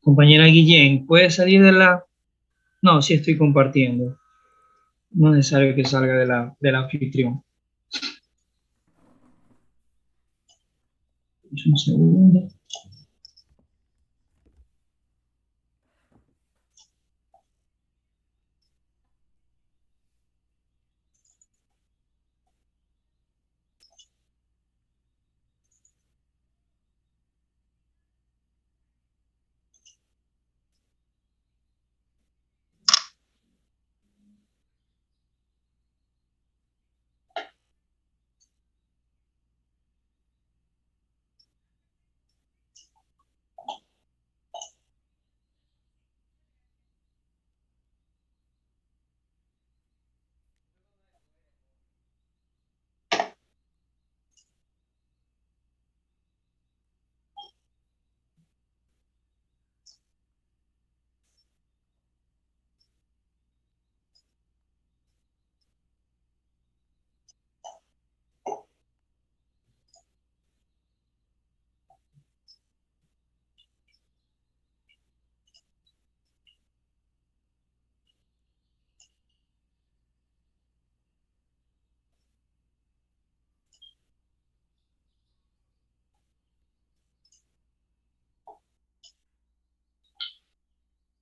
Compañera Guillén, ¿puede salir de la...? No, sí estoy compartiendo. No es necesario que salga del anfitrión. Un segundo.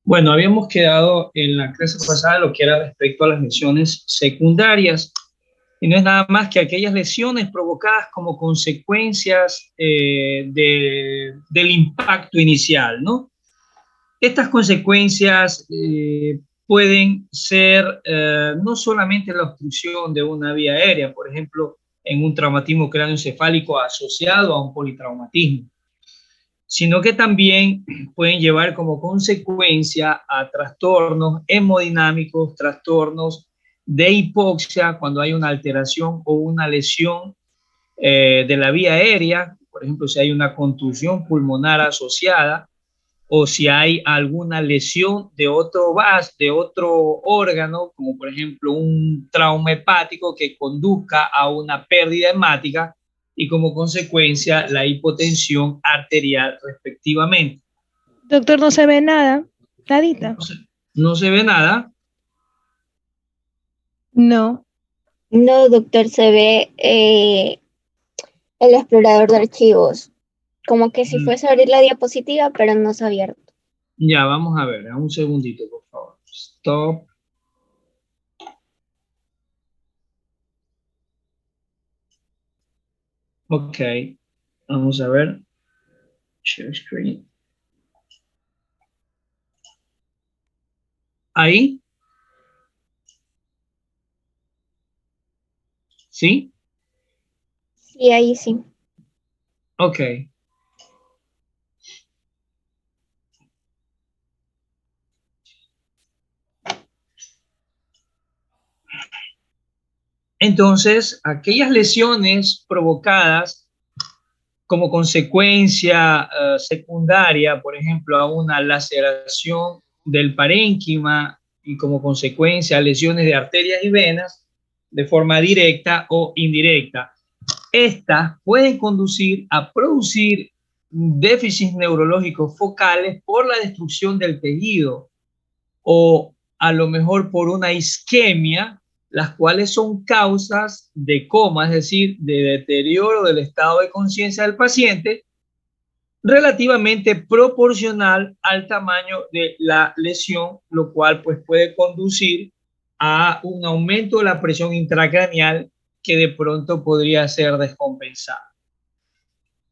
Bueno, habíamos quedado en la clase pasada lo que era respecto a las lesiones secundarias, y no es nada más que aquellas lesiones provocadas como consecuencias del impacto inicial, ¿no? Estas consecuencias pueden ser no solamente la obstrucción de una vía aérea, por ejemplo, en un traumatismo cráneoencefálico asociado a un politraumatismo, sino que también pueden llevar como consecuencia a trastornos hemodinámicos, trastornos de hipoxia cuando hay una alteración o una lesión de la vía aérea, por ejemplo, si hay una contusión pulmonar asociada o si hay alguna lesión de otro vas, de otro órgano, como por ejemplo un trauma hepático que conduzca a una pérdida hemática y como consecuencia la hipotensión arterial respectivamente. Doctor, no se ve nada, nadita. No se ve nada. No. No, doctor, se ve el explorador de archivos. Como que si fuese a abrir la diapositiva, pero no se ha abierto. Ya, vamos a ver, un segundito, por favor. Stop. Ok, vamos a ver. Share screen. Ahí. ¿Sí? Sí, ahí sí. Ok. Entonces, aquellas lesiones provocadas como consecuencia secundaria, por ejemplo, a una laceración del parénquima y como consecuencia a lesiones de arterias y venas de forma directa o indirecta. Estas pueden conducir a producir déficits neurológicos focales por la destrucción del tejido o a lo mejor por una isquemia, las cuales son causas de coma, es decir, de deterioro del estado de conciencia del paciente, relativamente proporcional al tamaño de la lesión, lo cual pues puede conducir a un aumento de la presión intracraneal que de pronto podría ser descompensada.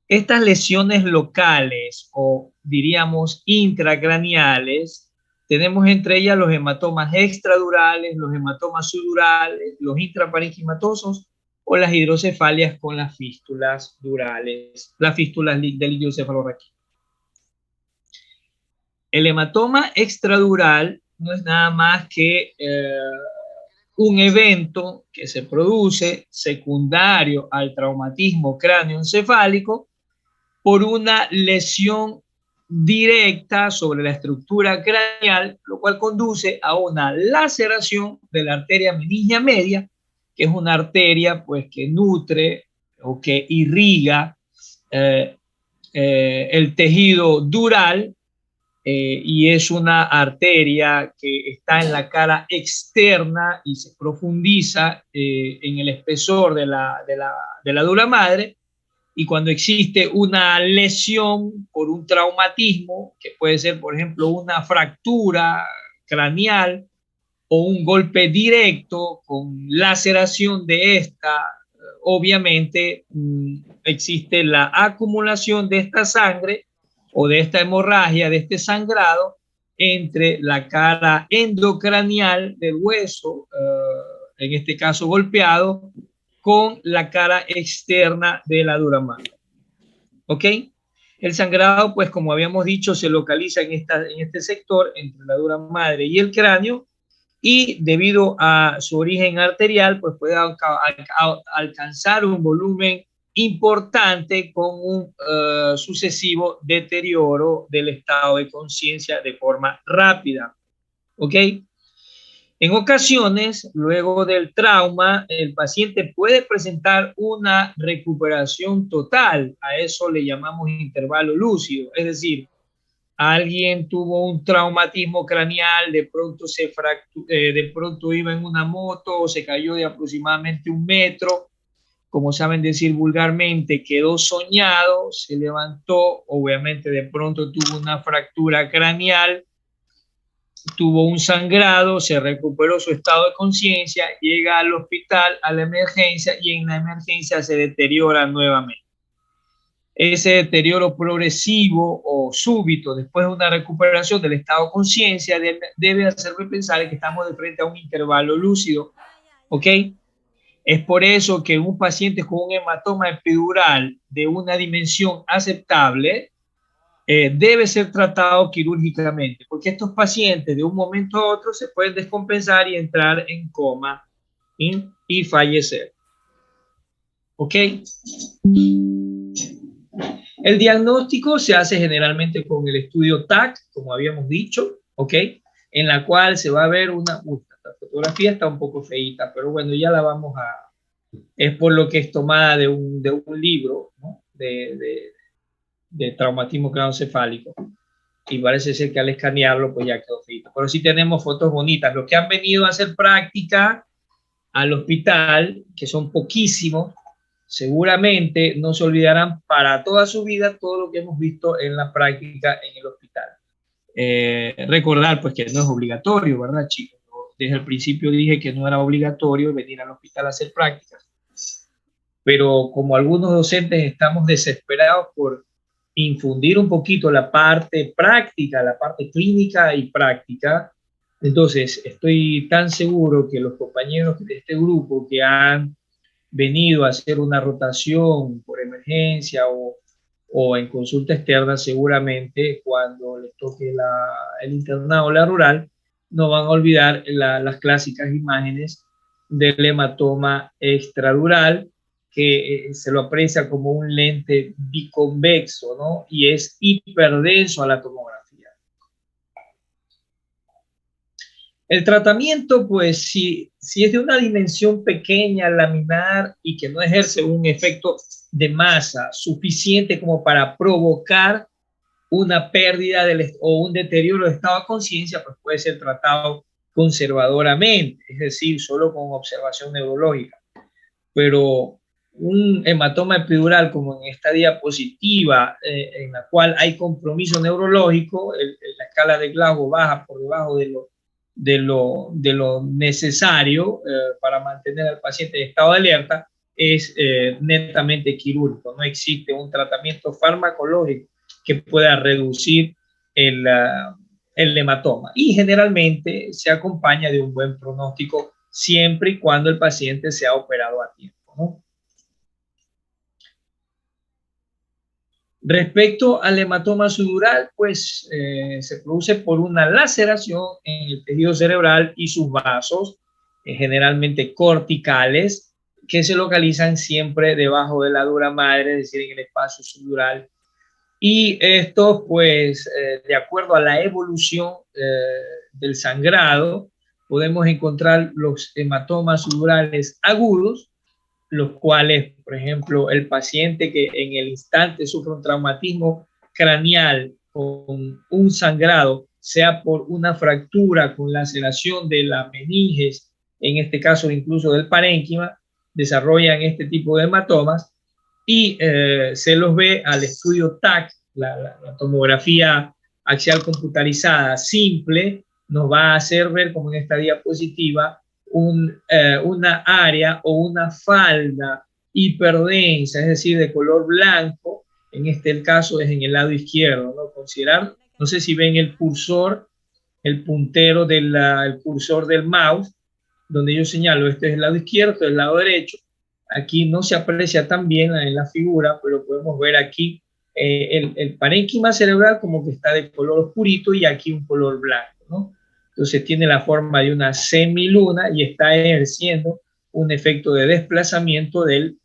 Estas lesiones locales o diríamos intracraneales, tenemos entre ellas los hematomas extradurales, los hematomas sudurales, los intraparenquimatosos o las hidrocefalias con las fístulas durales, las fístulas del iliocefalorraquídeo. El hematoma extradural no es nada más que un evento que se produce secundario al traumatismo cráneoencefálico por una lesión directa sobre la estructura craneal, lo cual conduce a una laceración de la arteria meningia media, que es una arteria pues, que nutre o que irriga el tejido dural y es una arteria que está en la cara externa y se profundiza en el espesor de la dura madre. Y cuando existe una lesión por un traumatismo, que puede ser, por ejemplo, una fractura craneal o un golpe directo con laceración de esta, obviamente existe la acumulación de esta sangre o de esta hemorragia, de este sangrado, entre la cara endocranial del hueso, en este caso golpeado, con la cara externa de la dura madre. ¿Ok? El sangrado, pues como habíamos dicho, se localiza en este sector entre la dura madre y el cráneo, y debido a su origen arterial, pues puede alcanzar un volumen importante con un sucesivo deterioro del estado de conciencia de forma rápida. ¿Ok? En ocasiones, luego del trauma, el paciente puede presentar una recuperación total. A eso le llamamos intervalo lúcido. Es decir, alguien tuvo un traumatismo craneal, de pronto iba en una moto o se cayó de aproximadamente 1 metro. Como saben decir vulgarmente, quedó soñado, se levantó, obviamente de pronto tuvo una fractura craneal, tuvo un sangrado, se recuperó su estado de conciencia, llega al hospital, a la emergencia, y en la emergencia se deteriora nuevamente. Ese deterioro progresivo o súbito después de una recuperación del estado de conciencia debe hacerme pensar que estamos de frente a un intervalo lúcido. ¿Ok? Es por eso que un paciente con un hematoma epidural de una dimensión aceptable debe ser tratado quirúrgicamente, porque estos pacientes de un momento a otro se pueden descompensar y entrar en coma y fallecer. ¿Ok? El diagnóstico se hace generalmente con el estudio TAC, como habíamos dicho, ¿ok? En la cual se va a ver una... la fotografía está un poco feíta, pero bueno, ya la vamos a... Es por lo que es tomada de un libro, ¿no? de traumatismo craneoencefálico. Y parece ser que al escanearlo, pues ya quedó feíto. Pero sí tenemos fotos bonitas. Los que han venido a hacer práctica al hospital, que son poquísimos, seguramente no se olvidarán para toda su vida todo lo que hemos visto en la práctica en el hospital. Recordar pues que no es obligatorio, ¿verdad, chicos? Desde el principio dije que no era obligatorio venir al hospital a hacer prácticas, pero como algunos docentes estamos desesperados por infundir un poquito la parte práctica, la parte clínica y práctica, entonces estoy tan seguro que los compañeros de este grupo que han venido a hacer una rotación por emergencia o en consulta externa, seguramente cuando les toque el internado o la rural, no van a olvidar las clásicas imágenes del hematoma extradural, que se lo aprecia como un lente biconvexo, ¿no? Y es hiperdenso a la tomografía. El tratamiento, pues, si es de una dimensión pequeña, laminar, y que no ejerce un efecto de masa suficiente como para provocar una pérdida o un deterioro de estado de conciencia, pues puede ser tratado conservadoramente, es decir, solo con observación neurológica. Pero un hematoma epidural como en esta diapositiva, en la cual hay compromiso neurológico, la escala de Glasgow baja por debajo de lo necesario para mantener al paciente en estado de alerta, es netamente quirúrgico. No existe un tratamiento farmacológico que pueda reducir el hematoma, y generalmente se acompaña de un buen pronóstico siempre y cuando el paciente sea operado a tiempo, ¿no? Respecto al hematoma sudural, pues se produce por una laceración en el tejido cerebral y sus vasos, generalmente corticales, que se localizan siempre debajo de la dura madre, es decir, en el espacio sudural. Y esto, pues, de acuerdo a la evolución del sangrado, podemos encontrar los hematomas sudurales agudos, los cuales, por ejemplo, el paciente que en el instante sufre un traumatismo craneal con un sangrado, sea por una fractura con laceración de la meninges, en este caso incluso del parénquima, desarrollan este tipo de hematomas y se los ve al estudio TAC, la tomografía axial computarizada simple, nos va a hacer ver, como en esta diapositiva, una área o una falda hiperdensa, es decir, de color blanco. En este caso es en el lado izquierdo, ¿no? Considerar, no sé si ven el cursor, el puntero el cursor del mouse, donde yo señalo, este es el lado izquierdo, este es el lado derecho. Aquí no se aprecia tan bien en la figura, pero podemos ver aquí el parénquima cerebral como que está de color oscurito y aquí un color blanco, ¿no? Entonces tiene la forma de una semiluna y está ejerciendo un efecto de desplazamiento del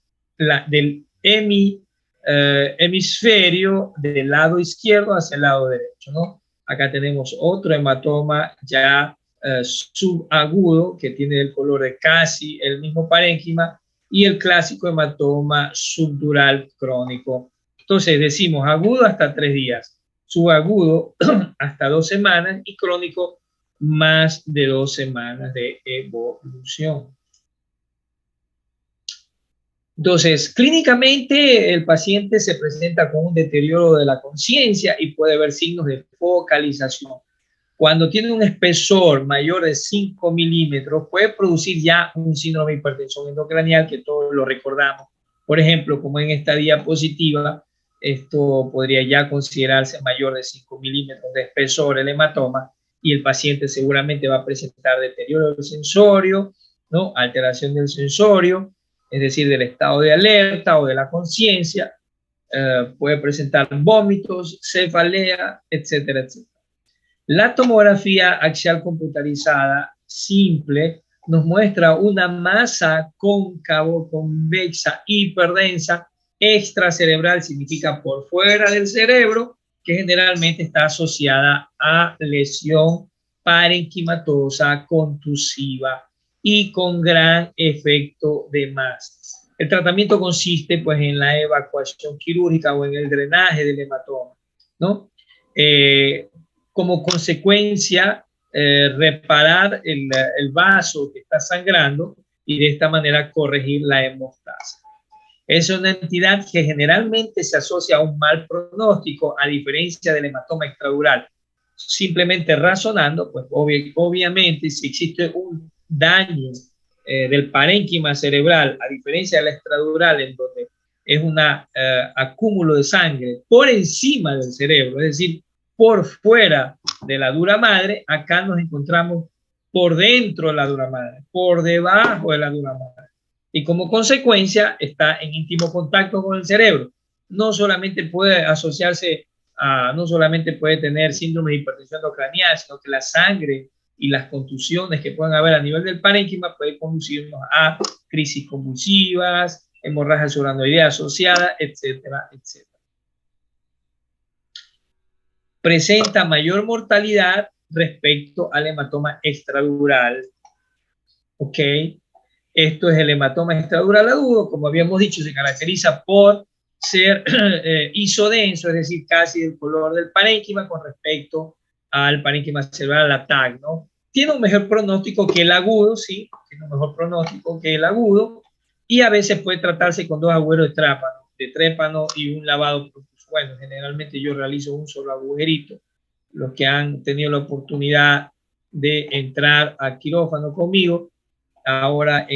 hemisferio del lado izquierdo hacia el lado derecho, ¿no? Acá tenemos otro hematoma ya subagudo que tiene el color de casi el mismo parénquima y el clásico hematoma subdural crónico. Entonces decimos agudo hasta 3 días, subagudo hasta 2 semanas y crónico más de 2 semanas de evolución. Entonces, clínicamente el paciente se presenta con un deterioro de la conciencia y puede haber signos de focalización. Cuando tiene un espesor mayor de 5 milímetros, puede producir ya un síndrome de hipertensión endocranial que todos lo recordamos. Por ejemplo, como en esta diapositiva, esto podría ya considerarse mayor de 5 milímetros de espesor el hematoma y el paciente seguramente va a presentar deterioro del sensorio, ¿no? Alteración del sensorio, es decir, del estado de alerta o de la conciencia, puede presentar vómitos, cefalea, etcétera, etcétera. La tomografía axial computarizada simple nos muestra una masa cóncavo, convexa, hiperdensa, extracerebral, significa por fuera del cerebro, que generalmente está asociada a lesión parenquimatosa contusiva y con gran efecto de masa. El tratamiento consiste pues en la evacuación quirúrgica o en el drenaje del hematoma, ¿no? Como consecuencia, reparar el vaso que está sangrando y de esta manera corregir la hemostasia. Es una entidad que generalmente se asocia a un mal pronóstico, a diferencia del hematoma extradural. Simplemente razonando, pues obviamente si existe un daño del parénquima cerebral, a diferencia de la extradural, en donde es un acúmulo de sangre por encima del cerebro, es decir, por fuera de la dura madre, acá nos encontramos por dentro de la dura madre, por debajo de la dura madre. Y como consecuencia está en íntimo contacto con el cerebro. No solamente puede asociarse no solamente puede tener síndrome de hipertensión endocranial, sino que la sangre y las contusiones que puedan haber a nivel del parénquima pueden conducirnos a crisis convulsivas, hemorragia subaracnoidea asociada, etcétera, etcétera. Presenta mayor mortalidad respecto al hematoma extradural. ¿Ok? Esto es el hematoma extradural agudo, como habíamos dicho, se caracteriza por ser isodenso, es decir, casi del color del parénquima con respecto al parénquima cerebral, la TAC, ¿no? Tiene un mejor pronóstico que el agudo, sí, tiene un mejor pronóstico que el agudo, y a veces puede tratarse con 2 agujeros de trépano y un lavado. Bueno, generalmente yo realizo un solo agujerito. Los que han tenido la oportunidad de entrar a quirófano conmigo, ahora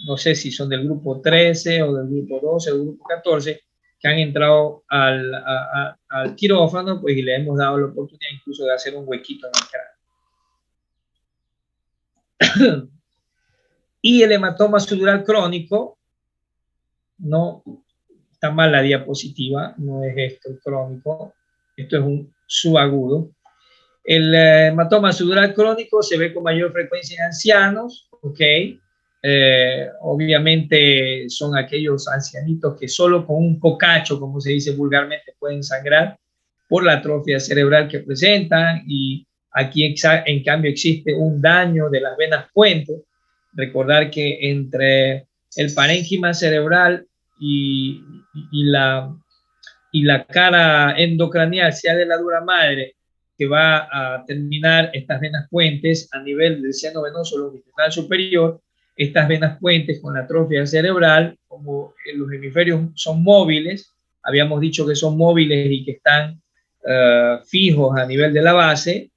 no sé si son del grupo 13 o del grupo 12 o del grupo 14, que han entrado al quirófano, pues y le hemos dado la oportunidad incluso de hacer un huequito en el cráneo. Y el hematoma subdural crónico, no está mal la diapositiva, no es esto el crónico, esto es un subagudo. El hematoma subdural crónico se ve con mayor frecuencia en ancianos, ¿ok? Obviamente son aquellos ancianitos que solo con un cocacho, como se dice vulgarmente, pueden sangrar por la atrofia cerebral que presentan, y aquí en cambio existe un daño de las venas puente. Recordar que entre el parénquima cerebral y y la cara endocranial sea de la dura madre, que va a terminar estas venas puentes a nivel del seno venoso longitudinal superior, estas venas puentes con la atrofia cerebral, como los hemisferios son móviles, habíamos dicho que son móviles y que están fijos a nivel de la base,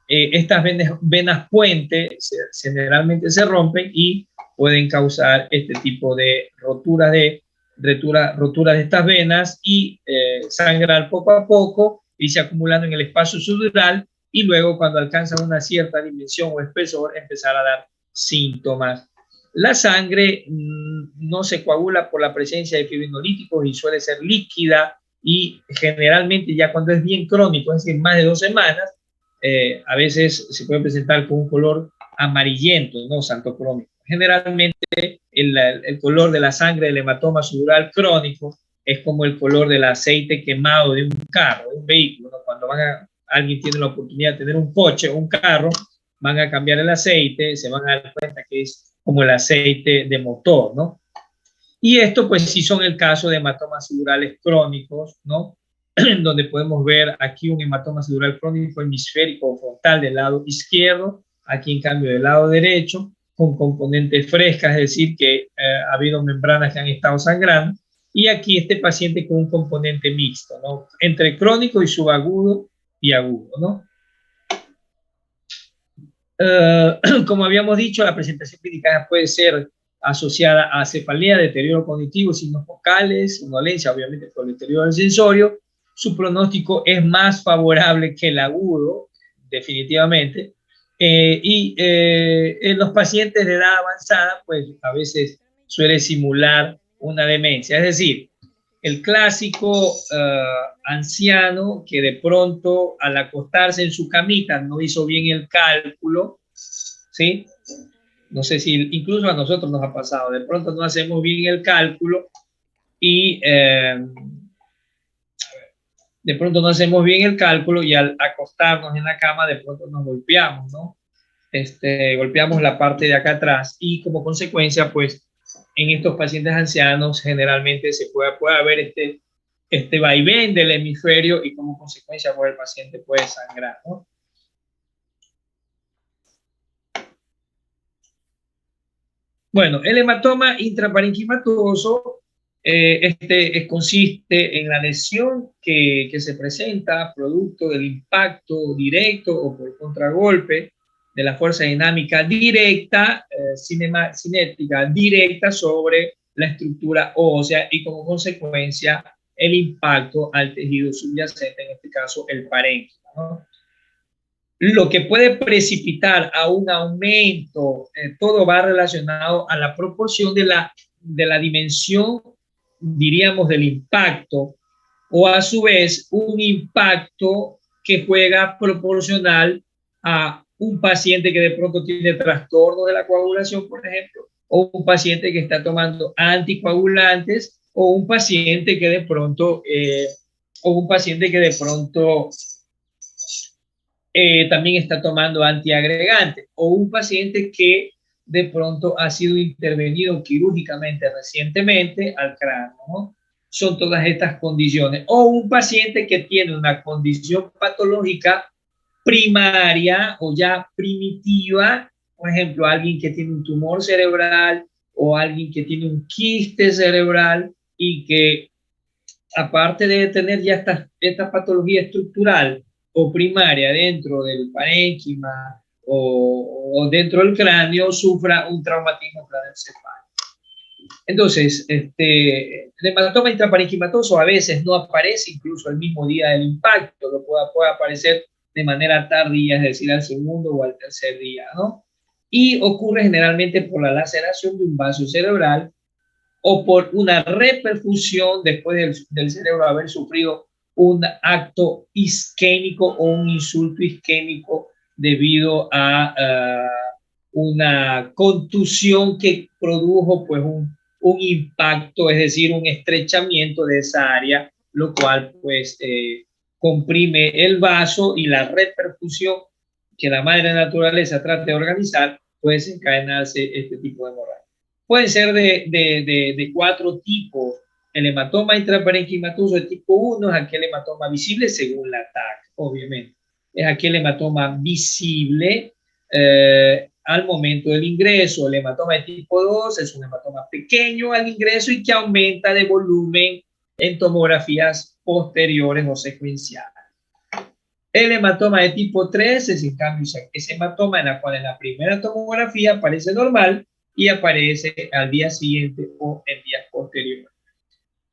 estas venas puentes generalmente se rompen y pueden causar este tipo de rotura de estas venas y sangrar poco a poco, irse acumulando en el espacio subdural y luego cuando alcanzan una cierta dimensión o espesor empezar a dar síntomas. La sangre no se coagula por la presencia de fibrinolíticos y suele ser líquida y generalmente ya cuando es bien crónico, es decir, más de 2 semanas, a veces se puede presentar con un color amarillento, no santo crónico. Generalmente el color de la sangre del hematoma subdural crónico es como el color del aceite quemado de un carro, de un vehículo, ¿no? Cuando alguien tiene la oportunidad de tener un coche o un carro, van a cambiar el aceite, se van a dar cuenta que es como el aceite de motor, ¿no? Y esto, pues, sí son el caso de hematomas subdurales crónicos, ¿no? Donde podemos ver aquí un hematoma subdural crónico hemisférico o frontal del lado izquierdo, aquí en cambio del lado derecho, con componentes frescas, es decir, que ha habido membranas que han estado sangrando, y aquí este paciente con un componente mixto, ¿no? Entre crónico y subagudo y agudo, ¿no? Como habíamos dicho, la presentación clínica puede ser asociada a cefalea, deterioro cognitivo, signos focales, somnolencia, obviamente por el deterioro del sensorio. Su pronóstico es más favorable que el agudo, definitivamente. En los pacientes de edad avanzada, pues a veces suele simular una demencia. Es decir, el clásico anciano que de pronto al acostarse en su camita no hizo bien el cálculo, ¿sí? No sé si incluso a nosotros nos ha pasado, de pronto no hacemos bien el cálculo y de pronto no hacemos bien el cálculo y al acostarnos en la cama de pronto nos golpeamos, ¿no? Golpeamos la parte de acá atrás y como consecuencia, pues, en estos pacientes ancianos generalmente se puede haber este vaivén del hemisferio y como consecuencia, pues, el paciente puede sangrar, ¿no? Bueno, el hematoma intraparenquimatoso consiste en la lesión que se presenta producto del impacto directo o por contragolpe de la fuerza dinámica directa, cinética directa sobre la estructura ósea y como consecuencia el impacto al tejido subyacente, en este caso el parénquima, ¿no? Lo que puede precipitar a un aumento, todo va relacionado a la proporción de la dimensión, diríamos, del impacto, o a su vez un impacto que juega proporcional a un paciente que de pronto tiene trastorno de la coagulación, por ejemplo, o un paciente que está tomando anticoagulantes, o un paciente que de pronto, también está tomando antiagregantes, o un paciente que de pronto ha sido intervenido quirúrgicamente recientemente al cráneo, ¿no? Son todas estas condiciones. O un paciente que tiene una condición patológica primaria o ya primitiva, por ejemplo, alguien que tiene un tumor cerebral o alguien que tiene un quiste cerebral y que aparte de tener ya esta patología estructural o primaria dentro del parénquima o dentro del cráneo, sufra un traumatismo craneoencefálico. Entonces, el hematoma intraparenquimatoso a veces no aparece incluso el mismo día del impacto, lo puede aparecer de manera tardía, es decir, al segundo o al tercer día, ¿no? Y ocurre generalmente por la laceración de un vaso cerebral o por una reperfusión después del cerebro haber sufrido un acto isquémico o un insulto isquémico debido a una contusión que produjo pues un impacto, es decir, un estrechamiento de esa área, lo cual pues comprime el vaso y la reperfusión que la madre naturaleza trata de organizar, puede desencadenarse este tipo de hemorragia. Pueden ser de 4 tipos El hematoma intraparenquimatoso de tipo 1 es aquel hematoma visible según la TAC, obviamente. Es aquel hematoma visible al momento del ingreso. El hematoma de tipo 2 es un hematoma pequeño al ingreso y que aumenta de volumen en tomografías posteriores o secuenciales. El hematoma de tipo 3 es, en cambio, ese hematoma en la cual en la primera tomografía aparece normal y aparece al día siguiente o en días posteriores.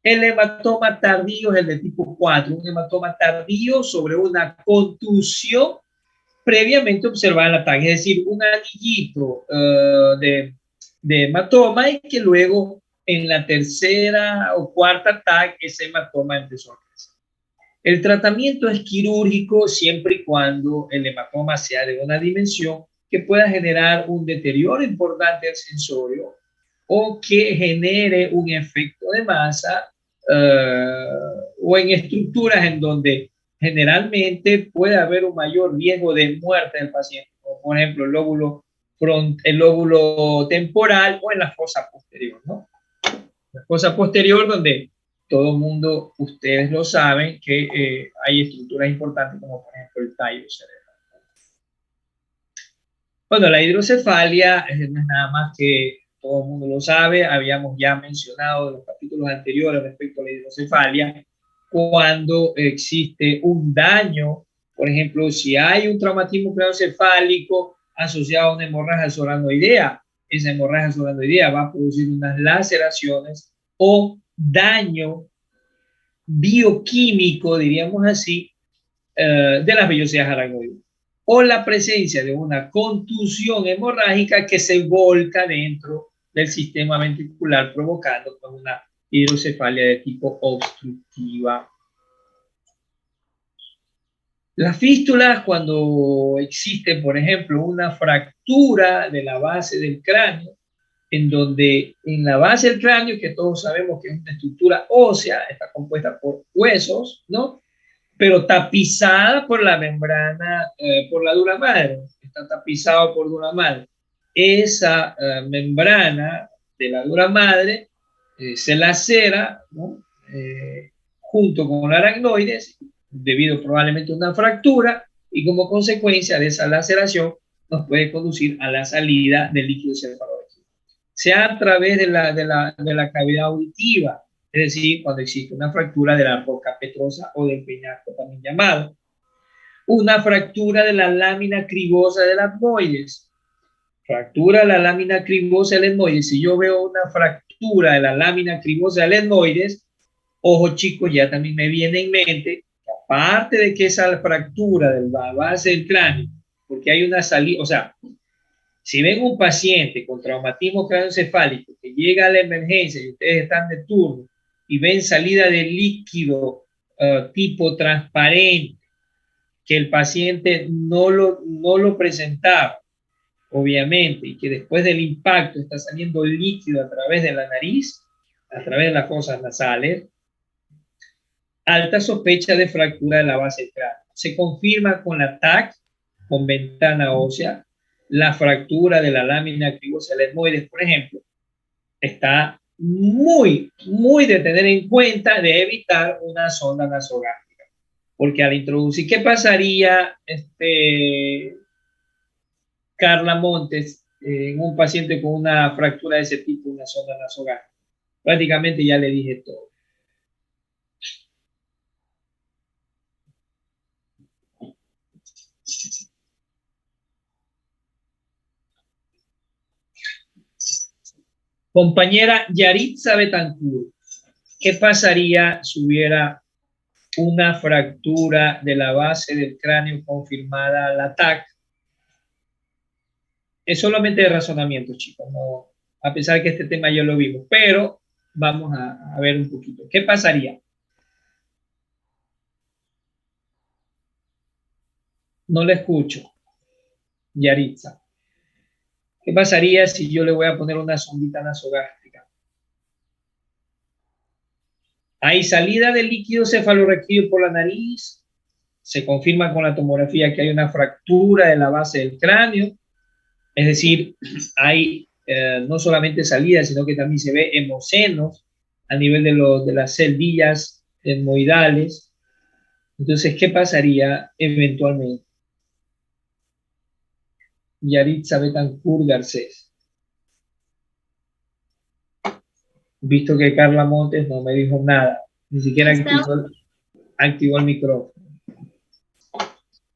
El hematoma tardío es el de tipo 4, un hematoma tardío sobre una contusión previamente observada en la TAC, es decir, un anillito de hematoma y que luego en la tercera o cuarta TAC ese hematoma empezó a crecer. El tratamiento es quirúrgico siempre y cuando el hematoma sea de una dimensión que pueda generar un deterioro importante del sensorio o que genere un efecto de masa o en estructuras en donde generalmente puede haber un mayor riesgo de muerte del paciente, como por ejemplo el lóbulo temporal o en la fosa posterior, ¿no? La fosa posterior donde todo el mundo, ustedes lo saben, que hay estructuras importantes como por ejemplo el tallo cerebral. Bueno, la hidrocefalia no es nada más que todo el mundo lo sabe, habíamos ya mencionado en los capítulos anteriores respecto a la hidrocefalia, cuando existe un daño, por ejemplo, si hay un traumatismo craneoencefálico asociado a una hemorragia soranoidea, esa hemorragia soranoidea va a producir unas laceraciones o daño bioquímico, diríamos así, de las vellosidades aracnoides, o la presencia de una contusión hemorrágica que se volca dentro del sistema ventricular provocando una hidrocefalia de tipo obstructiva. Las fístulas, cuando existe, por ejemplo, una fractura de la base del cráneo, en donde en la base del cráneo, que todos sabemos que es una estructura ósea, está compuesta por huesos, ¿no? Pero tapizada por la membrana, por la dura madre, está tapizado por dura madre. Esa membrana de la dura madre se lacera, ¿no? Junto con el aracnoides, debido probablemente a una fractura, y como consecuencia de esa laceración nos puede conducir a la salida del líquido cefalorraquídeo, sea a través de la cavidad auditiva, es decir, cuando existe una fractura de la roca petrosa o del peñasco también llamado, una fractura de la lámina cribosa del etmoides, fractura de la lámina cribosa del etmoides. Si yo veo una fractura de la lámina cribosa del etmoides, ojo chicos, ya también me viene en mente, aparte de que esa fractura de la base del cráneo, porque hay una salida, o sea, si ven un paciente con traumatismo craneoencefálico que llega a la emergencia y ustedes están de turno y ven salida de líquido tipo transparente, que el paciente no lo presentaba, obviamente, y que después del impacto está saliendo líquido a través de la nariz, a través de las fosas nasales, alta sospecha de fractura de la base del cráneo. Se confirma con la TAC, con ventana ósea, la fractura de la lámina cribosa del etmoides, por ejemplo, está muy de tener en cuenta de evitar una sonda nasogástrica. Porque al introducir, ¿qué pasaría, Carla Montes, en un paciente con una fractura de ese tipo, una sonda nasogástrica? Prácticamente ya le dije todo. Compañera Yaritza Betancourt, ¿qué pasaría si hubiera una fractura de la base del cráneo confirmada la TAC? Es solamente de razonamiento, chicos, no, a pesar que este tema ya lo vimos, pero vamos a ver un poquito. ¿Qué pasaría? No le escucho, Yaritza. ¿Qué pasaría si yo le voy a poner una sondita nasogástrica? Hay salida de líquido cefalorraquídeo por la nariz, se confirma con la tomografía que hay una fractura de la base del cráneo, es decir, hay no solamente salida, sino que también se ve hemosenos a nivel de las celdillas etmoidales. Entonces, ¿qué pasaría eventualmente? Yaritza Betancourt Garcés. Visto que Carla Montes no me dijo nada, ni siquiera activó el micrófono.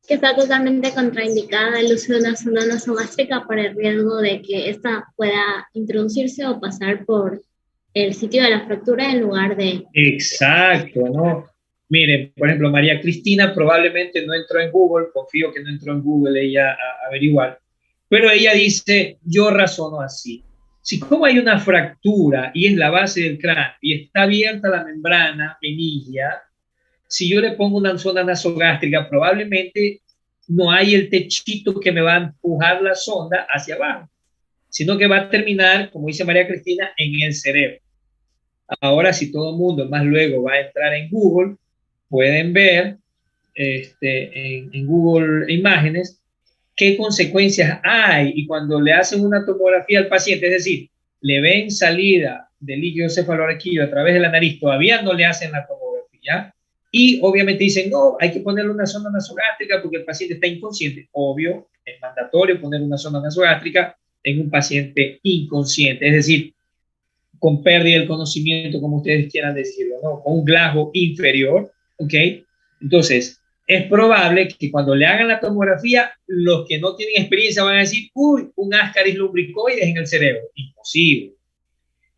Que está totalmente contraindicada el uso de una sonda nasogástrica por el riesgo de que ésta pueda introducirse o pasar por el sitio de la fractura en lugar de... Exacto, ¿no? Miren, por ejemplo, María Cristina probablemente no entró en Google, confío que no entró en Google ella a averiguar, pero ella dice, yo razono así. Si como hay una fractura y es la base del cráneo y está abierta la membrana penilla, si yo le pongo una sonda nasogástrica, probablemente no hay el techito que me va a empujar la sonda hacia abajo, sino que va a terminar, como dice María Cristina, en el cerebro. Ahora, si todo el mundo más luego va a entrar en Google, pueden ver en Google Imágenes qué consecuencias hay, y cuando le hacen una tomografía al paciente, es decir, le ven salida de líquido cefalorraquídeo a través de la nariz, todavía no le hacen la tomografía, y obviamente dicen, no, hay que ponerle una sonda nasogástrica porque el paciente está inconsciente. Obvio, es mandatorio poner una sonda nasogástrica en un paciente inconsciente, es decir, con pérdida del conocimiento, como ustedes quieran decirlo, ¿no? Con un glasgo inferior, ¿ok? Entonces, es probable que cuando le hagan la tomografía, los que no tienen experiencia van a decir, uy, un ascaris lumbricoides en el cerebro. Imposible.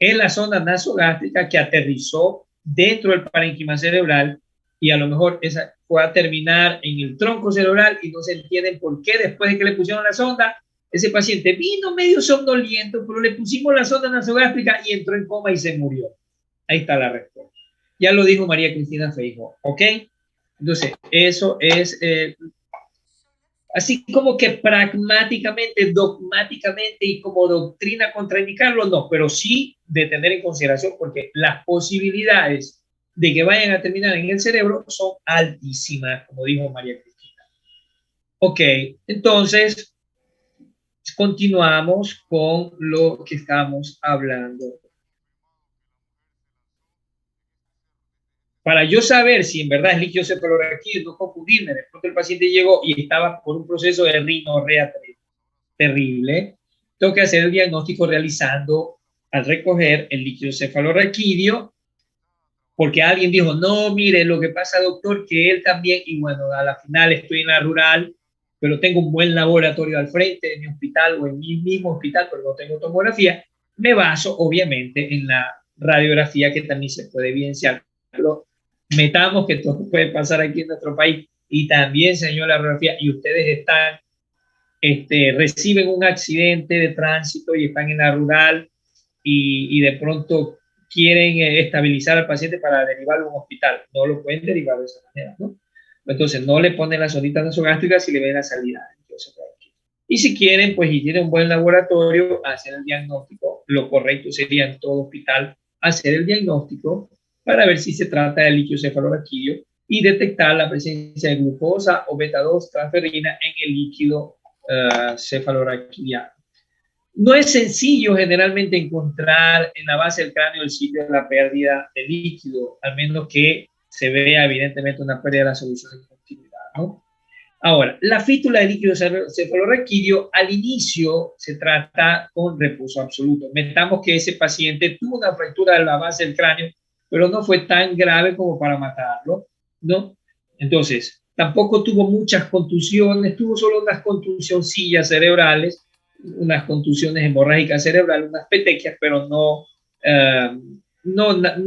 Es la sonda nasogástrica que aterrizó dentro del parénquima cerebral, y a lo mejor esa fue a terminar en el tronco cerebral y no se entienden por qué después de que le pusieron la sonda, ese paciente vino medio somnoliento, pero le pusimos la sonda nasogástrica y entró en coma y se murió. Ahí está la respuesta. Ya lo dijo María Cristina Feijóo, ¿ok? Entonces, eso es así como que pragmáticamente, dogmáticamente y como doctrina contraindicarlo, no, pero sí de tener en consideración, porque las posibilidades de que vayan a terminar en el cerebro son altísimas, como dijo María Cristina. Ok, entonces continuamos con lo que estamos hablando. Para yo saber si en verdad es líquido cefalorraquídeo, no confundirme, de pronto el paciente llegó y estaba por un proceso de rinorrea terrible, tengo que hacer el diagnóstico realizando, al recoger el líquido cefalorraquídeo, porque alguien dijo, no, mire, lo que pasa, doctor, que él también, y bueno, a la final estoy en la rural, pero tengo un buen laboratorio al frente de mi hospital o en mi mismo hospital, pero no tengo tomografía, me baso obviamente en la radiografía que también se puede evidenciar. Pero metamos que todo puede pasar aquí en nuestro país y también, señor, la radiografía, y ustedes están, reciben un accidente de tránsito y están en la rural y de pronto quieren estabilizar al paciente para derivarlo a un hospital. No lo pueden derivar de esa manera, ¿no? Entonces, no le ponen las sonditas nasogástricas si le ven la salida. Y si quieren, pues, y tienen un buen laboratorio, hacer el diagnóstico. Lo correcto sería en todo hospital hacer el diagnóstico para ver si se trata de líquido cefalorraquídeo y detectar la presencia de glucosa o beta-2 transferrina en el líquido cefalorraquídeo. No es sencillo generalmente encontrar en la base del cráneo el sitio de la pérdida de líquido, al menos que se vea evidentemente una pérdida de la solución de continuidad, ¿no? Ahora, la fístula de líquido cefalorraquídeo al inicio se trata con reposo absoluto. Metamos que ese paciente tuvo una fractura de la base del cráneo, pero no fue tan grave como para matarlo, ¿no? Entonces, tampoco tuvo muchas contusiones, tuvo solo unas contusioncillas cerebrales, unas contusiones hemorrágicas cerebrales, unas petequias, pero no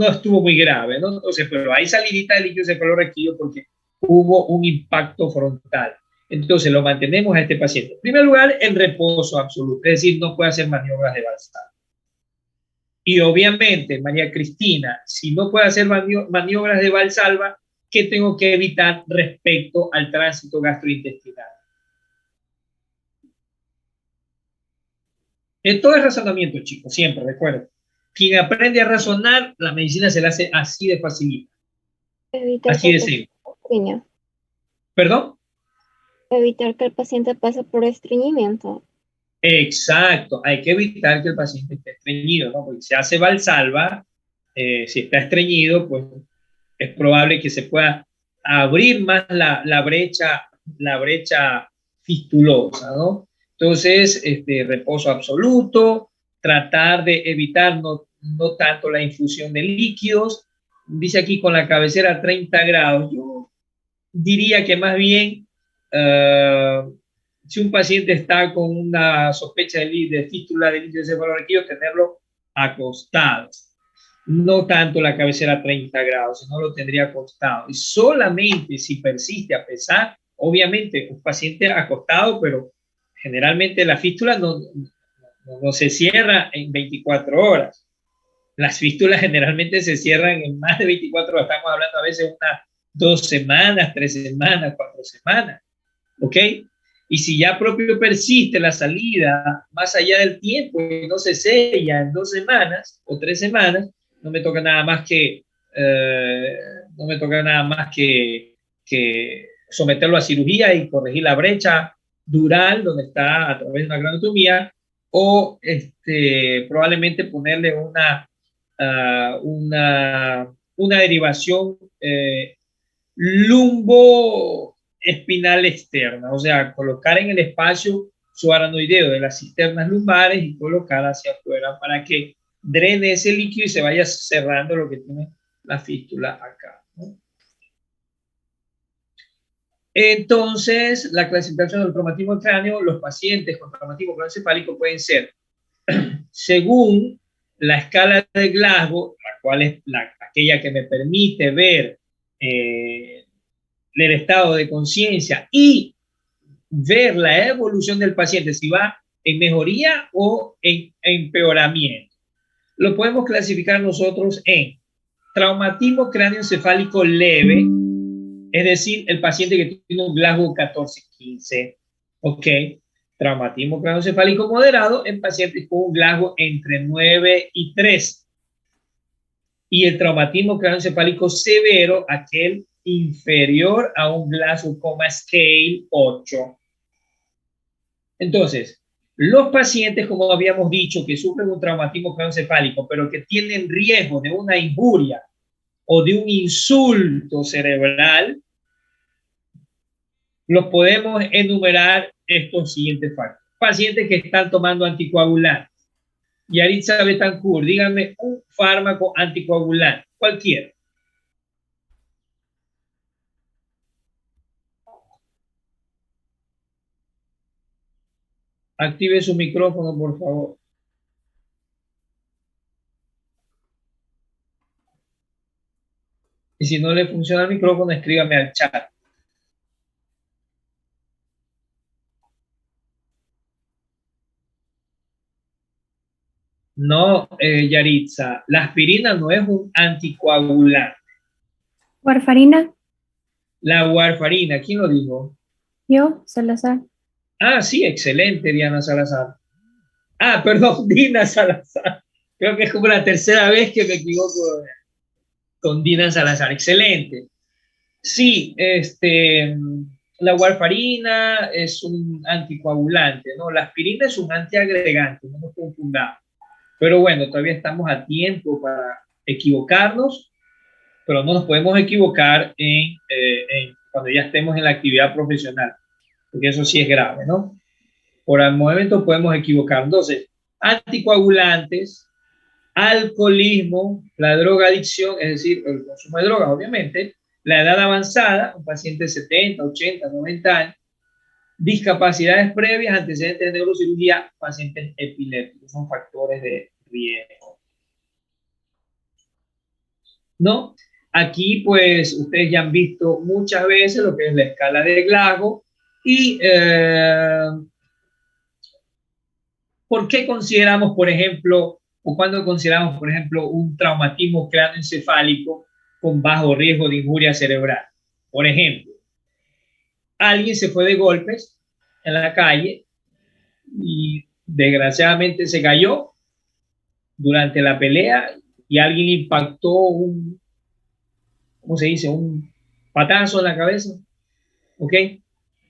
estuvo muy grave, ¿no? Entonces, pero hay salidita de líquido cefalorraquídeo porque hubo un impacto frontal. Entonces, lo mantenemos a este paciente. En primer lugar, en reposo absoluto, es decir, no puede hacer maniobras de Valsalva. Y obviamente, María Cristina, si no puede hacer maniobras de Valsalva, ¿qué tengo que evitar respecto al tránsito gastrointestinal? Todo es razonamiento, chicos, siempre, recuerden. Quien aprende a razonar, la medicina se la hace así de facilita. Así de simple. ¿Perdón? Evitar que el paciente pase por estreñimiento. Exacto, hay que evitar que el paciente esté estreñido, ¿no? Porque se hace Valsalva, si está estreñido, pues es probable que se pueda abrir más la brecha fistulosa, ¿no? Entonces, reposo absoluto, tratar de evitar no tanto la infusión de líquidos. Dice aquí con la cabecera a 30 grados. Yo diría que más bien, si un paciente está con una sospecha de fístula de líquido cefalorraquídeo, tenerlo acostado. No tanto la cabecera a 30 grados, sino lo tendría acostado. Y solamente si persiste a pesar, obviamente, un paciente acostado, pero generalmente la fístula no se cierra en 24 horas. Las fístulas generalmente se cierran en más de 24 horas. Estamos hablando a veces unas 2 semanas, 3 semanas, 4 semanas. ¿Ok? Y si ya propio persiste la salida más allá del tiempo y no se sella en 2 semanas o 3 semanas, no me toca nada más que someterlo a cirugía y corregir la brecha dural donde está a través de una granulotomía, o probablemente ponerle una derivación lumboespinal externa, o sea, colocar en el espacio subaranoideo de las cisternas lumbares y colocar hacia afuera para que drene ese líquido y se vaya cerrando lo que tiene la fístula acá, ¿no? Entonces, la clasificación del traumatismo del cráneo, los pacientes con traumatismo craneoencefálico pueden ser, según la escala de Glasgow, la cual es aquella que me permite ver el estado de conciencia y ver la evolución del paciente, si va en mejoría o en empeoramiento. Lo podemos clasificar nosotros en traumatismo cráneoencefálico leve, es decir, el paciente que tiene un Glasgow 14-15, ¿ok? Traumatismo cráneoencefálico moderado en pacientes con un Glasgow entre 9 y 3. Y el traumatismo cráneoencefálico severo, aquel inferior a un Glasgow Coma Scale 8. Entonces, los pacientes, como habíamos dicho, que sufren un traumatismo craneoencefálico, pero que tienen riesgo de una injuria o de un insulto cerebral, los podemos enumerar estos siguientes factores. Pacientes que están tomando anticoagulantes. Yaritza Betancourt, díganme un fármaco anticoagulante, cualquiera. Active su micrófono, por favor. Y si no le funciona el micrófono, escríbame al chat. No, Yaritza, la aspirina no es un anticoagulante. ¿Warfarina? La warfarina, ¿quién lo dijo? Yo, Salazar. Ah, sí, excelente, Diana Salazar. Ah, perdón, Dina Salazar. Creo que es como la tercera vez que me equivoco con Dina Salazar. Excelente. Sí, la warfarina es un anticoagulante, ¿no? La aspirina es un antiagregante, no nos confundamos. Pero bueno, todavía estamos a tiempo para equivocarnos, pero no nos podemos equivocar cuando ya estemos en la actividad profesional, porque eso sí es grave, ¿no? Por el momento podemos equivocar. Entonces, anticoagulantes, alcoholismo, la drogadicción, es decir, el consumo de drogas, obviamente, la edad avanzada, un paciente de 70, 80, 90 años, discapacidades previas, antecedentes de neurocirugía, pacientes epilépticos, son factores de riesgo. ¿No? Aquí, pues, ustedes ya han visto muchas veces lo que es la escala de Glasgow y ¿por qué consideramos, por ejemplo, o cuando consideramos, por ejemplo, un traumatismo cráneoencefálico con bajo riesgo de injuria cerebral? Por ejemplo, alguien se fue de golpes en la calle y desgraciadamente se cayó durante la pelea y alguien impactó ¿cómo se dice? Un patazo en la cabeza, ¿ok?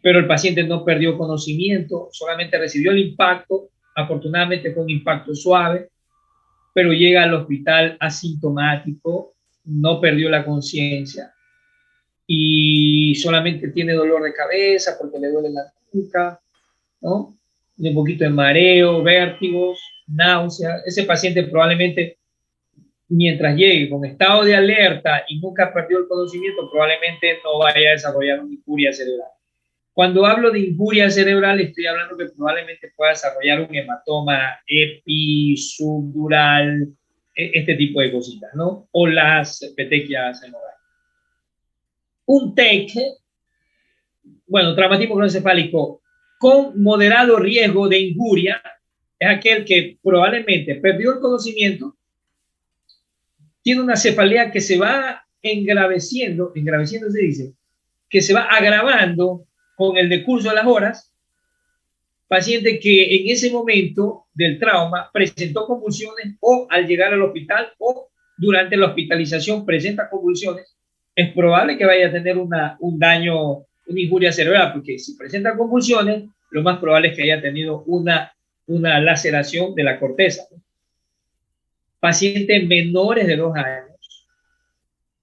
Pero el paciente no perdió conocimiento, solamente recibió el impacto, afortunadamente fue un impacto suave, pero llega al hospital asintomático, no perdió la conciencia y solamente tiene dolor de cabeza porque le duele la nuca, ¿no? Un poquito de mareo, vértigos, náusea. Ese paciente probablemente, mientras llegue con estado de alerta y nunca perdió el conocimiento, probablemente no vaya a desarrollar una injuria cerebral. Cuando hablo de injuria cerebral, estoy hablando que probablemente pueda desarrollar un hematoma episubdural, este tipo de cositas, ¿no? O las petequias hemorrágicas. Un TEC, bueno, traumatismo craneoencefálico con moderado riesgo de injuria, es aquel que probablemente perdió el conocimiento, tiene una cefalea que se va engraveciendo se dice, que se va agravando con el decurso de las horas, paciente que en ese momento del trauma presentó convulsiones o al llegar al hospital o durante la hospitalización presenta convulsiones, es probable que vaya a tener un daño, una injuria cerebral, porque si presenta convulsiones, lo más probable es que haya tenido una laceración de la corteza. Pacientes menores de 2 años,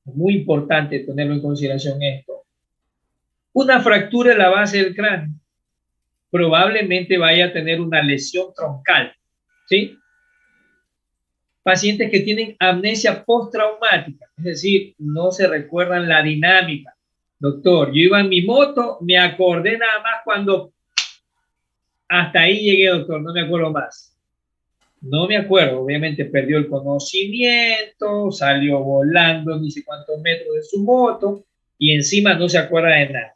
es muy importante tenerlo en consideración esto. Una fractura en la base del cráneo, probablemente vaya a tener una lesión troncal, ¿sí? Pacientes que tienen amnesia postraumática, es decir, no se recuerdan la dinámica. Doctor, yo iba en mi moto, me acordé nada más cuando hasta ahí llegué, doctor, no me acuerdo más. No me acuerdo, obviamente perdió el conocimiento, salió volando ni sé cuántos metros de su moto y encima no se acuerda de nada.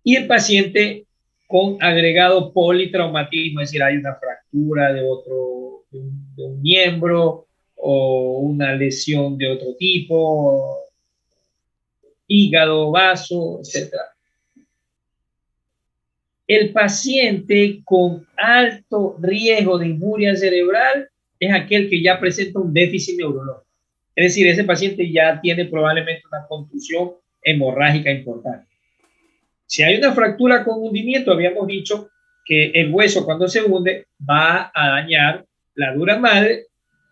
Y el paciente con agregado politraumatismo, es decir, hay una fractura de un miembro o una lesión de otro tipo, hígado, vaso, etc. El paciente con alto riesgo de injuria cerebral es aquel que ya presenta un déficit neurológico. Es decir, ese paciente ya tiene probablemente una contusión hemorrágica importante. Si hay una fractura con hundimiento, habíamos dicho que el hueso cuando se hunde va a dañar la dura madre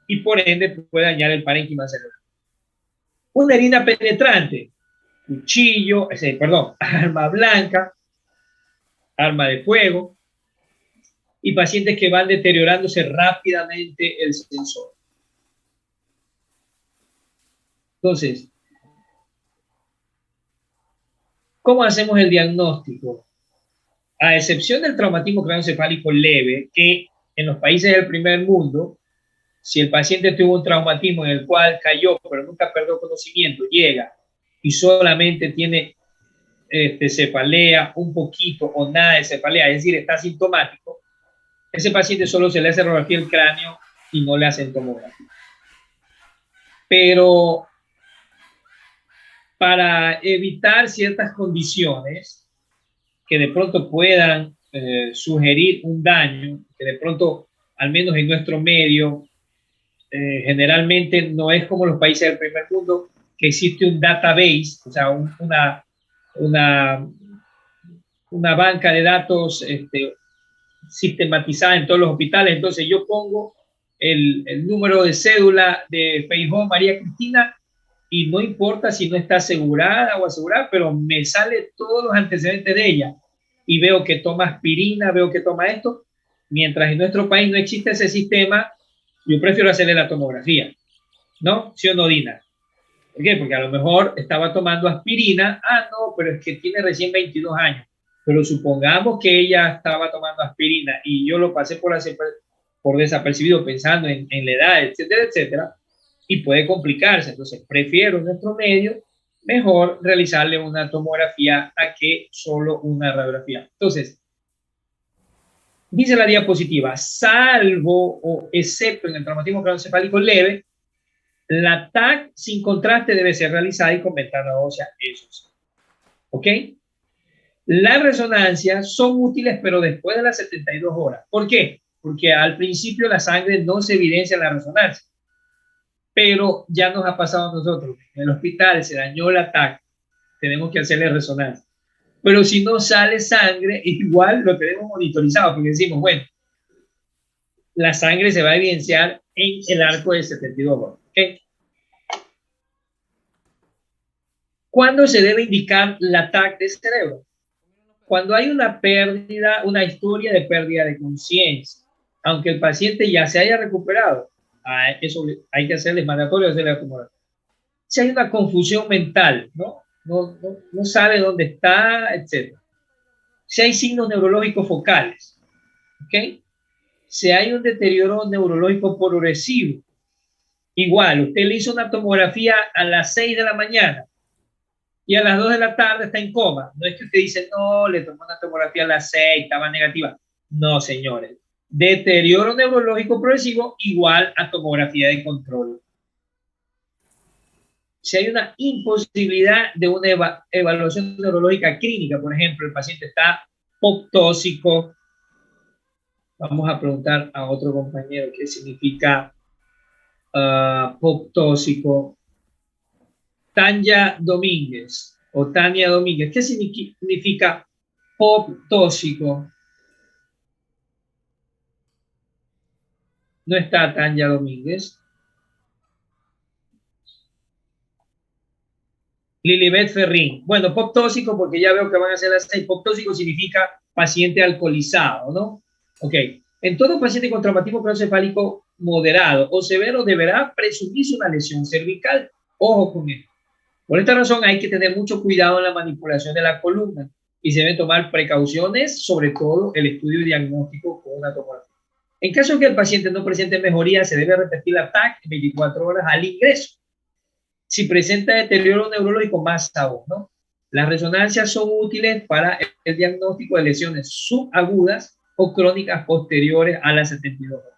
y por ende puede dañar el parénquima cerebral. Una herida penetrante, cuchillo, arma blanca, arma de fuego y pacientes que van deteriorándose rápidamente el sensor. Entonces, ¿cómo hacemos el diagnóstico? A excepción del traumatismo craneoencefálico leve, que en los países del primer mundo, si el paciente tuvo un traumatismo en el cual cayó, pero nunca perdió conocimiento, llega y solamente tiene cefalea, un poquito o nada de cefalea, es decir, está asintomático, ese paciente solo se le hace radiografía del cráneo y no le hacen tomografía. Pero para evitar ciertas condiciones que de pronto puedan sugerir un daño, que de pronto, al menos en nuestro medio, generalmente no es como los países del primer mundo, que existe un database, o sea, una banca de datos sistematizada en todos los hospitales. Entonces yo pongo el número de cédula de Feijó María Cristina y no importa si no está asegurada o asegurada, pero me sale todos los antecedentes de ella y veo que toma aspirina, veo que toma esto. Mientras en nuestro país no existe ese sistema, yo prefiero hacerle la tomografía, ¿no? ¿Sí o no, Dina? ¿Por qué? Porque a lo mejor estaba tomando aspirina. Ah, no, pero es que tiene recién 22 años. Pero supongamos que ella estaba tomando aspirina y yo lo pasé por desapercibido pensando en la edad, etcétera, etcétera, y puede complicarse. Entonces, prefiero en nuestro medio mejor realizarle una tomografía a que solo una radiografía. Entonces, dice la diapositiva, salvo o excepto en el traumatismo craneoencefálico leve, la TAC sin contraste debe ser realizada y con ventana ósea, eso sí. ¿Ok? Las resonancias son útiles, pero después de las 72 horas. ¿Por qué? Porque al principio la sangre no se evidencia en la resonancia. Pero ya nos ha pasado a nosotros. En el hospital se dañó la TAC, tenemos que hacerle resonancia. Pero si no sale sangre, igual lo tenemos monitorizado, porque decimos, bueno, la sangre se va a evidenciar en el arco de 72 horas. ¿Okay? ¿Cuándo se debe indicar la TAC del cerebro? Cuando hay una pérdida, una historia de pérdida de conciencia, aunque el paciente ya se haya recuperado, eso hay que hacerle mandatorio hacerle acomodar. Si hay una confusión mental, no sabe dónde está, etc. Si hay signos neurológicos focales, ¿ok? Si hay un deterioro neurológico progresivo, igual, usted le hizo una tomografía a las 6 de la mañana y a las 2 de la tarde está en coma. No es que usted dice, no, le tomó una tomografía a las 6, estaba negativa. No, señores. Deterioro neurológico progresivo igual a tomografía de control. Si hay una imposibilidad de una evaluación neurológica clínica, por ejemplo, el paciente está apoptósico, vamos a preguntar a otro compañero qué significa apoptósico. Tania Domínguez, ¿qué significa apoptósico? No está Tania Domínguez. Lilibet Ferrín. Bueno, apoptósico, porque ya veo que van a ser las 6. Apoptósico significa paciente alcoholizado, ¿no? Ok. En todo paciente con traumatismo craneoencefálico moderado o severo deberá presumirse una lesión cervical. Ojo con esto. Por esta razón hay que tener mucho cuidado en la manipulación de la columna y se deben tomar precauciones, sobre todo el estudio diagnóstico con una tomografía. En caso de que el paciente no presente mejoría, se debe repetir la TAC en 24 horas al ingreso. Si presenta deterioro neurológico, más aún, ¿no? Las resonancias son útiles para el diagnóstico de lesiones subagudas o crónicas posteriores a las 72 horas.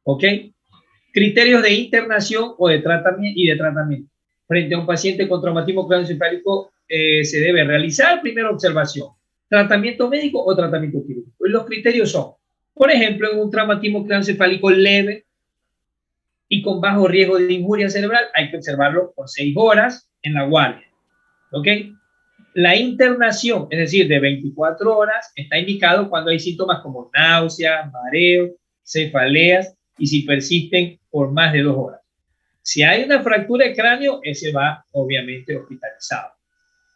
¿Ok? Criterios de internación o de tratamiento. Frente a un paciente con traumatismo craneoencefálico se debe realizar primera observación, tratamiento médico o tratamiento quirúrgico. Y los criterios son, por ejemplo, en un traumatismo craneoencefálico leve y con bajo riesgo de injuria cerebral, hay que observarlo por 6 horas en la guardia. ¿Ok? La internación, es decir, de 24 horas, está indicado cuando hay síntomas como náuseas, mareos, cefaleas y si persisten por más de 2 horas. Si hay una fractura de cráneo, ese va obviamente hospitalizado.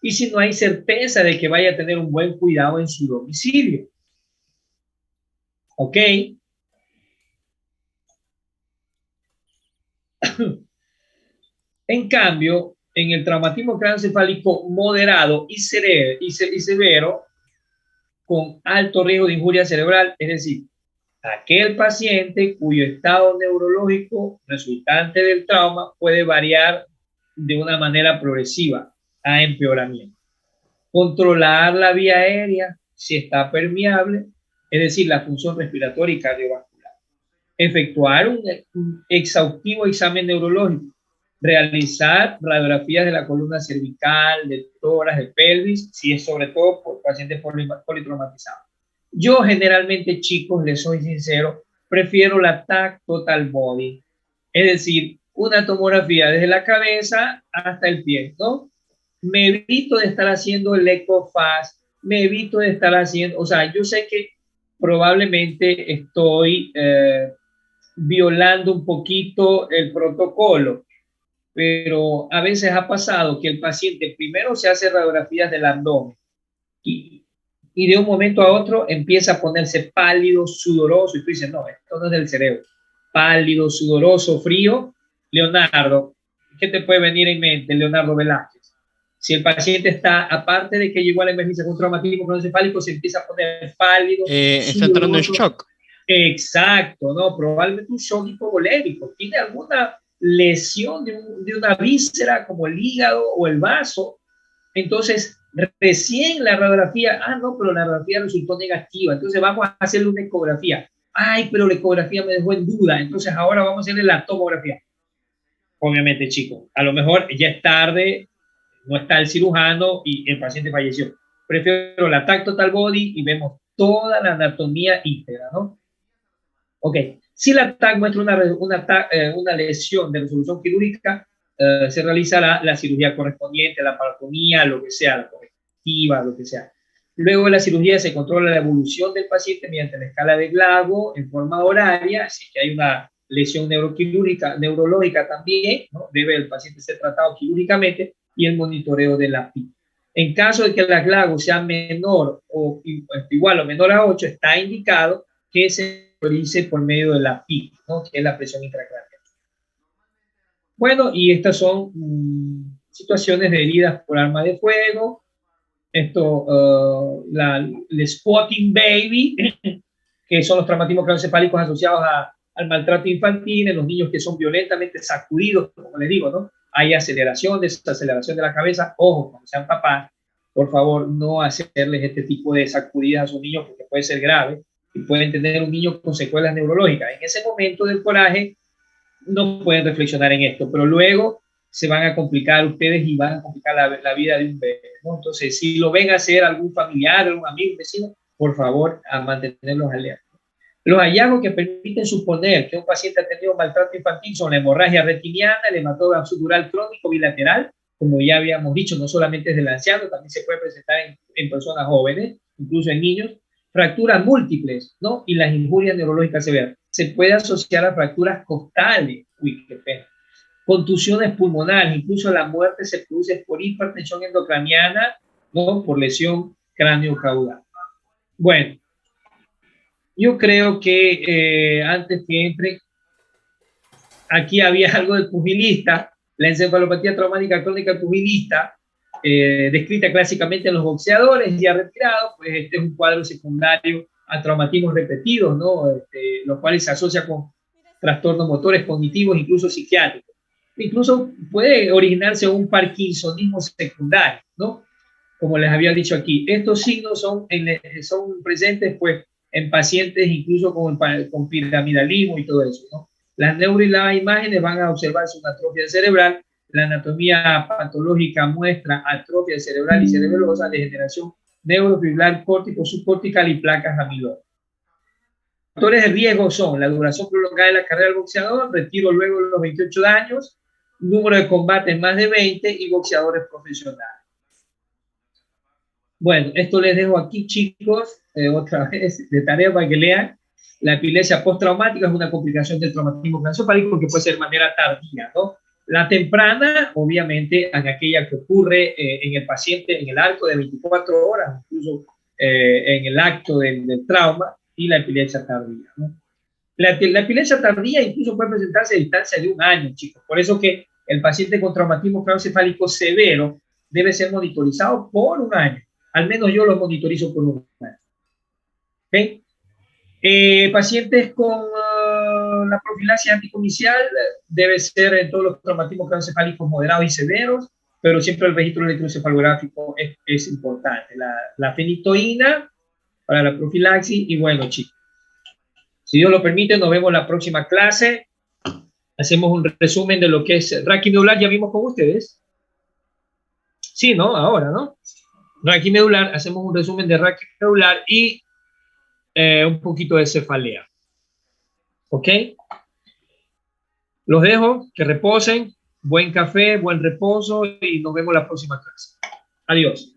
Y si no hay certeza de que vaya a tener un buen cuidado en su domicilio. ¿Ok? En cambio, en el traumatismo craneoencefálico moderado y severo, con alto riesgo de injuria cerebral, es decir, aquel paciente cuyo estado neurológico resultante del trauma puede variar de una manera progresiva a empeoramiento. Controlar la vía aérea si está permeable, es decir, la función respiratoria y cardiovascular. Efectuar un exhaustivo examen neurológico. Realizar radiografías de la columna cervical, del tórax, de pelvis, si es sobre todo por pacientes politraumatizados. Yo generalmente, chicos, les soy sincero, prefiero la TAC Total Body, es decir, una tomografía desde la cabeza hasta el pie, ¿no? Me evito de estar haciendo el ECOFAST, me evito de estar haciendo, o sea, yo sé que probablemente estoy violando un poquito el protocolo, pero a veces ha pasado que el paciente primero se hace radiografías del abdomen y de un momento a otro empieza a ponerse pálido, sudoroso, y tú dices, no, esto no es del cerebro. Pálido, sudoroso, frío. Leonardo, ¿qué te puede venir en mente, Leonardo Velázquez? Si el paciente está, aparte de que llegó a la emergencia con un traumatismo craneoencefálico, se empieza a poner pálido, está entrando en shock. Exacto, ¿no? Probablemente un shock hipovolémico. Tiene alguna lesión de una víscera como el hígado o el vaso. Entonces, recién la radiografía, no, pero la radiografía resultó negativa, entonces vamos a hacerle una ecografía. Ay, pero la ecografía me dejó en duda, entonces ahora vamos a hacerle la tomografía. Obviamente, chicos, a lo mejor ya es tarde, no está el cirujano y el paciente falleció. Prefiero la TAC Total Body y vemos toda la anatomía íntegra, ¿no? Ok, si la TAC muestra una lesión de resolución quirúrgica, se realizará la cirugía correspondiente, la paratonía, lo que sea, la correctiva, lo que sea. Luego de la cirugía se controla la evolución del paciente mediante la escala de Glasgow en forma horaria, así que hay una lesión neuroquirúrgica, neurológica también, ¿no? Debe el paciente ser tratado quirúrgicamente y el monitoreo de la PIC. En caso de que la Glasgow sea menor o igual o menor a 8, está indicado que se priorice por medio de la PIC, ¿no? Que es la presión intracraneal. Bueno, y estas son situaciones de heridas por arma de fuego. Esto, el spotting baby, que son los traumatismos craneoencefálicos asociados al maltrato infantil en los niños que son violentamente sacudidos, como les digo, ¿no? Hay aceleración, desaceleración de la cabeza. Ojo, cuando sean papás, por favor, no hacerles este tipo de sacudidas a sus niños porque puede ser grave y pueden tener un niño con secuelas neurológicas. En ese momento del coraje no pueden reflexionar en esto, pero luego se van a complicar ustedes y van a complicar la vida de un bebé, ¿no? Entonces, si lo ven a hacer algún familiar, algún amigo, un vecino, por favor, a mantenerlos alerta. Los hallazgos que permiten suponer que un paciente ha tenido maltrato infantil son la hemorragia retiniana, el hematoma subdural crónico bilateral, como ya habíamos dicho, no solamente es del anciano, también se puede presentar en personas jóvenes, incluso en niños, fracturas múltiples, ¿no? Y las injurias neurológicas severas. Se puede asociar a fracturas costales, uy, qué pena, contusiones pulmonares, incluso la muerte se produce por hipertensión endocraniana, ¿no? Por lesión cráneo-caudal. Bueno, yo creo que antes que entre, aquí había algo del pugilista, la encefalopatía traumática crónica del pugilista, descrita clásicamente en los boxeadores ya retirados, pues este es un cuadro secundario a traumatismos repetidos, ¿no? Los cuales se asocia con trastornos motores cognitivos, incluso psiquiátricos. Incluso puede originarse un parkinsonismo secundario, ¿no? Como les había dicho aquí, estos signos son presentes, pues, en pacientes incluso con piramidalismo y todo eso, ¿no? Las neuro y las imágenes van a observarse una atrofia cerebral. La anatomía patológica muestra atrofia cerebral y cerebelosa, degeneración neurofibrilar córtico subcortical y placas amilosas. Factores de riesgo son la duración prolongada de la carrera del boxeador, retiro luego de los 28 años, número de combates más de 20 y boxeadores profesionales. Bueno, esto les dejo aquí, chicos, otra vez de tarea para que lean. La epilepsia postraumática es una complicación del traumatismo craneoencefálico que puede ser de manera tardía, ¿no? La temprana, obviamente, en aquella que ocurre en el paciente en el arco de 24 horas, incluso en el acto del trauma, y la epilepsia tardía, ¿no? La epilepsia tardía incluso puede presentarse a distancia de 1 año, chicos. Por eso que el paciente con traumatismo craneoencefálico severo debe ser monitorizado por 1 año. Al menos yo lo monitorizo por 1 año. ¿Okay? Pacientes con la profilaxis anticomicial debe ser en todos los traumatismos craneoencefálicos moderados y severos, pero siempre el registro electroencefalográfico es importante. La fenitoína para la profilaxis y bueno, chicos. Si Dios lo permite, nos vemos en la próxima clase. Hacemos un resumen de lo que es raquimedular. ¿Ya vimos con ustedes? Sí, ¿no? Ahora, ¿no? Raquimedular, hacemos un resumen de raquimedular y un poquito de cefalea. ¿Ok? Los dejo, que reposen. Buen café, buen reposo y nos vemos la próxima clase. Adiós.